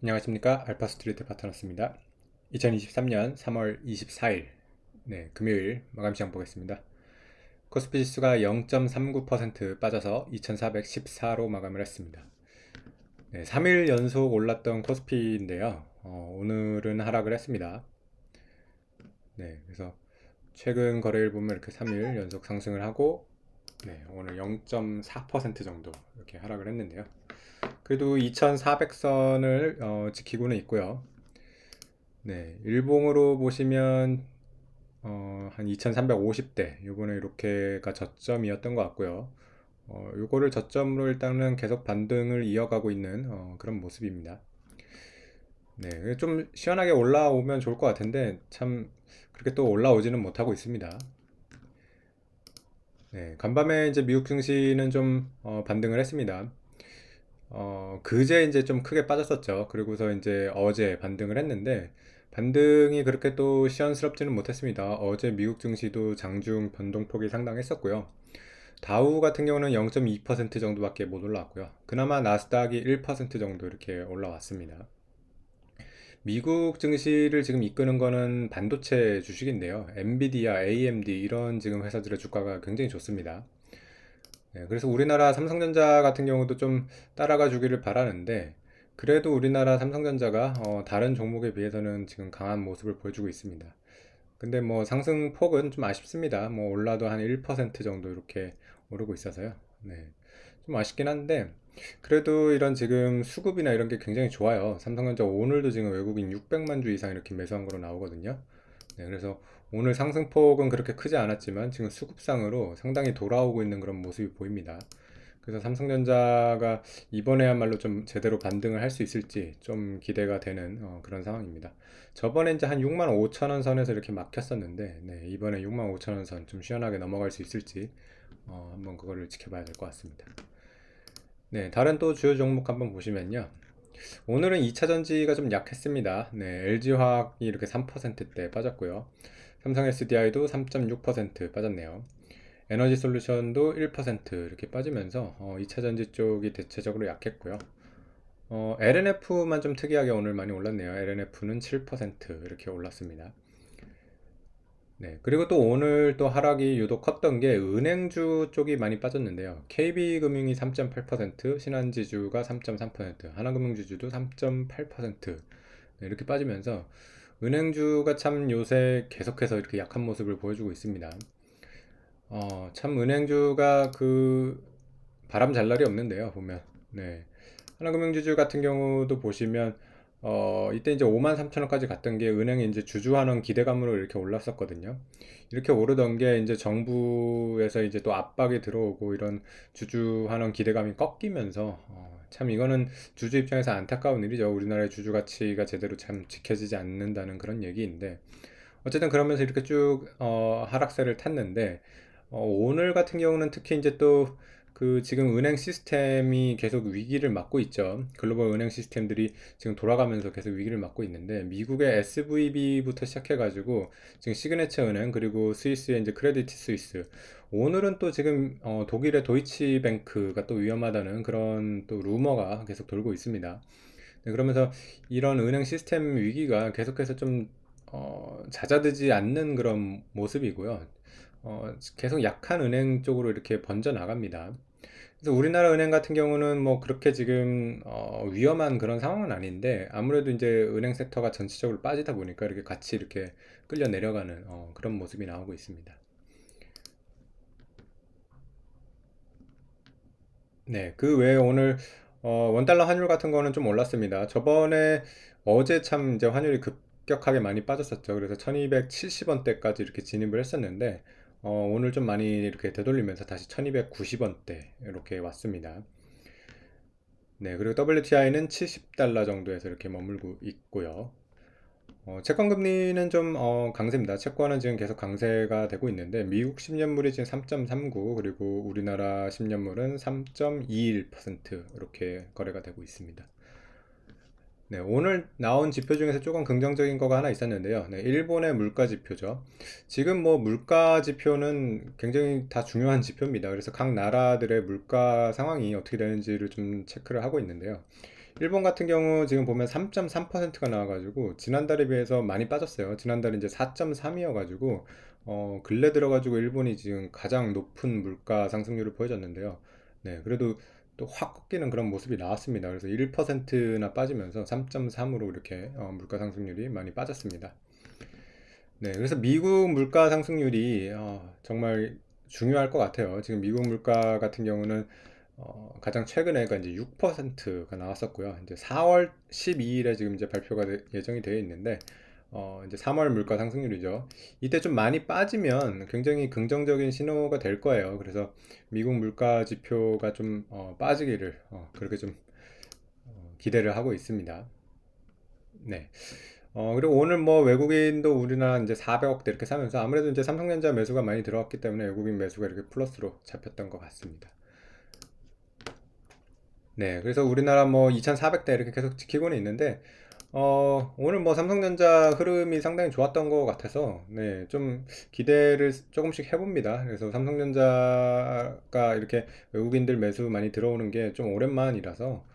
안녕하십니까. 알파스트리트 파트너스입니다. 2023년 3월 24일 금요일 마감시장 보겠습니다. 코스피 지수가 0.39% 빠져서 2414로 마감을 했습니다. 3일 연속 올랐던 코스피인데요. 오늘은 하락을 했습니다. 그래서 최근 거래일 보면 이렇게 3일 연속 상승을 하고 오늘 0.4% 정도 이렇게 하락을 했는데요. 그래도 2400선을 지키고는 있고요. 일봉으로 보시면 한 2350대 요번에 이렇게가 저점이었던 것 같고요. 요거를 저점으로 일단은 계속 반등을 이어가고 있는 그런 모습입니다. 좀 시원하게 올라오면 좋을 것 같은데 참 그렇게 또 올라오지는 못하고 있습니다. 간밤에 이제 미국 증시는 좀 반등을 했습니다. 그제 이제 좀 크게 빠졌었죠. 그리고서 이제 어제 반등을 했는데 반등이 그렇게 또 시원스럽지는 못했습니다. 어제 미국 증시도 장중 변동폭이 상당했었고요. 다우 같은 경우는 0.2% 정도밖에 못 올라왔고요. 그나마 나스닥이 1% 정도 이렇게 올라왔습니다. 미국 증시를 지금 이끄는 거는 반도체 주식인데요. 엔비디아, AMD 이런 지금 회사들의 주가가 굉장히 좋습니다. 그래서 우리나라 삼성전자 같은 경우도 좀 따라가 주기를 바라는데 그래도 우리나라 삼성전자가 다른 종목에 비해서는 지금 강한 모습을 보여주고 있습니다. 근데 뭐 상승폭은 좀 아쉽습니다. 뭐 올라도 한 1% 정도 이렇게 오르고 있어서요. 좀 아쉽긴 한데 그래도 이런 지금 수급이나 이런 게 굉장히 좋아요. 삼성전자 오늘도 지금 외국인 600만 주 이상 이렇게 매수한 거로 나오거든요. 그래서 오늘 상승폭은 그렇게 크지 않았지만 지금 수급상으로 상당히 돌아오고 있는 그런 모습이 보입니다. 그래서 삼성전자가 이번에야말로 좀 제대로 반등을 할 수 있을지 좀 기대가 되는 그런 상황입니다. 저번에 이제 한 6만 5천 원 선에서 이렇게 막혔었는데 이번에 6만 5천 원 선 좀 시원하게 넘어갈 수 있을지 한번 그거를 지켜봐야 될 것 같습니다. 다른 또 주요 종목 한번 보시면요. 오늘은 2차전지가 좀 약했습니다. LG화학이 이렇게 3%대 빠졌고요. 삼성 SDI도 3.6% 빠졌네요. 에너지솔루션도 1% 이렇게 빠지면서 2차전지 쪽이 대체적으로 약했고요. LNF만 좀 특이하게 오늘 많이 올랐네요. LNF는 7% 이렇게 올랐습니다. 그리고 또 오늘 또 하락이 유독 컸던 게 은행주 쪽이 많이 빠졌는데요. KB금융이 3.8%, 신한지주가 3.3%, 하나금융지주도 3.8% 이렇게 빠지면서 은행주가 참 요새 계속해서 이렇게 약한 모습을 보여주고 있습니다. 참 은행주가 그 바람 잘 날이 없는데요, 보면. 하나금융지주 같은 경우도 보시면 이때 이제 5만 3천 원까지 갔던 게 은행이 이제 주주환원 기대감으로 이렇게 올랐었거든요. 이렇게 오르던 게 이제 정부에서 이제 또 압박이 들어오고 이런 주주환원 기대감이 꺾이면서 참 이거는 주주 입장에서 안타까운 일이죠. 우리나라의 주주 가치가 제대로 참 지켜지지 않는다는 그런 얘기인데 어쨌든 그러면서 이렇게 쭉 하락세를 탔는데 오늘 같은 경우는 특히 이제 또 그 지금 은행 시스템이 계속 위기를 맞고 있죠. 글로벌 은행 시스템들이 지금 돌아가면서 계속 위기를 맞고 있는데 미국의 SVB부터 시작해가지고 지금 시그네처 은행 그리고 스위스의 이제 크레디티 스위스 오늘은 또 지금 독일의 도이치뱅크가 또 위험하다는 그런 또 루머가 계속 돌고 있습니다. 그러면서 이런 은행 시스템 위기가 계속해서 좀 잦아들지 않는 그런 모습이고요. 계속 약한 은행 쪽으로 이렇게 번져 나갑니다. 그래서 우리나라 은행 같은 경우는 뭐 그렇게 지금 위험한 그런 상황은 아닌데 아무래도 이제 은행 섹터가 전체적으로 빠지다 보니까 이렇게 같이 이렇게 끌려 내려가는 그런 모습이 나오고 있습니다. 그 외에 오늘 원달러 환율 같은 거는 좀 올랐습니다. 저번에 어제 참 이제 환율이 급격하게 많이 빠졌었죠. 그래서 1270원대까지 이렇게 진입을 했었는데 오늘 좀 많이 이렇게 되돌리면서 다시 1290원대 이렇게 왔습니다. 그리고 WTI는 70달러 정도에서 이렇게 머물고 있고요. 채권 금리는 좀 강세입니다. 채권은 지금 계속 강세가 되고 있는데 미국 10년물이 지금 3.39 그리고 우리나라 10년물은 3.21% 이렇게 거래가 되고 있습니다. 오늘 나온 지표 중에서 조금 긍정적인 거가 하나 있었는데요. 일본의 물가 지표죠. 지금 뭐 물가 지표는 굉장히 다 중요한 지표입니다. 그래서 각 나라들의 물가 상황이 어떻게 되는지를 좀 체크를 하고 있는데요. 일본 같은 경우 지금 보면 3.3%가 나와가지고 지난달에 비해서 많이 빠졌어요. 지난달에 이제 4.3이어가지고 근래 들어가지고 일본이 지금 가장 높은 물가 상승률을 보여줬는데요. 네, 그래도 또 확 꺾이는 그런 모습이 나왔습니다. 그래서 1%나 빠지면서 3.3으로 이렇게 물가 상승률이 많이 빠졌습니다. 네, 그래서 미국 물가 상승률이 정말 중요할 것 같아요. 지금 미국 물가 같은 경우는 가장 최근에가 이제 6%가 나왔었고요. 이제 4월 12일에 지금 이제 발표가 예정이 되어 있는데, 이제 3월 물가 상승률이죠. 이때 좀 많이 빠지면 굉장히 긍정적인 신호가 될 거예요. 그래서 미국 물가 지표가 좀 빠지기를 그렇게 좀 기대를 하고 있습니다. 네. 그리고 오늘 뭐 외국인도 우리나라 이제 400억대 이렇게 사면서 아무래도 이제 삼성전자 매수가 많이 들어왔기 때문에 외국인 매수가 이렇게 플러스로 잡혔던 것 같습니다. 네, 그래서 우리나라 뭐 2,400대 이렇게 계속 지키고는 있는데, 오늘 뭐 삼성전자 흐름이 상당히 좋았던 것 같아서, 네, 좀 기대를 조금씩 해봅니다. 그래서 삼성전자가 이렇게 외국인들 매수 많이 들어오는 게 좀 오랜만이라서,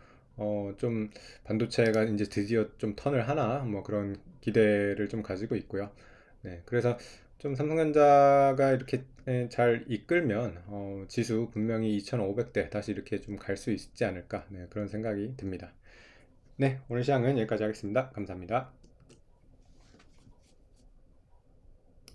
좀 반도체가 이제 드디어 좀 턴을 하나, 뭐 그런 기대를 좀 가지고 있고요. 네, 그래서 좀 삼성전자가 이렇게 잘 이끌면 지수 분명히 2,500대 다시 이렇게 좀 갈 수 있지 않을까, 네, 그런 생각이 듭니다. 네, 오늘 시황은 여기까지 하겠습니다. 감사합니다.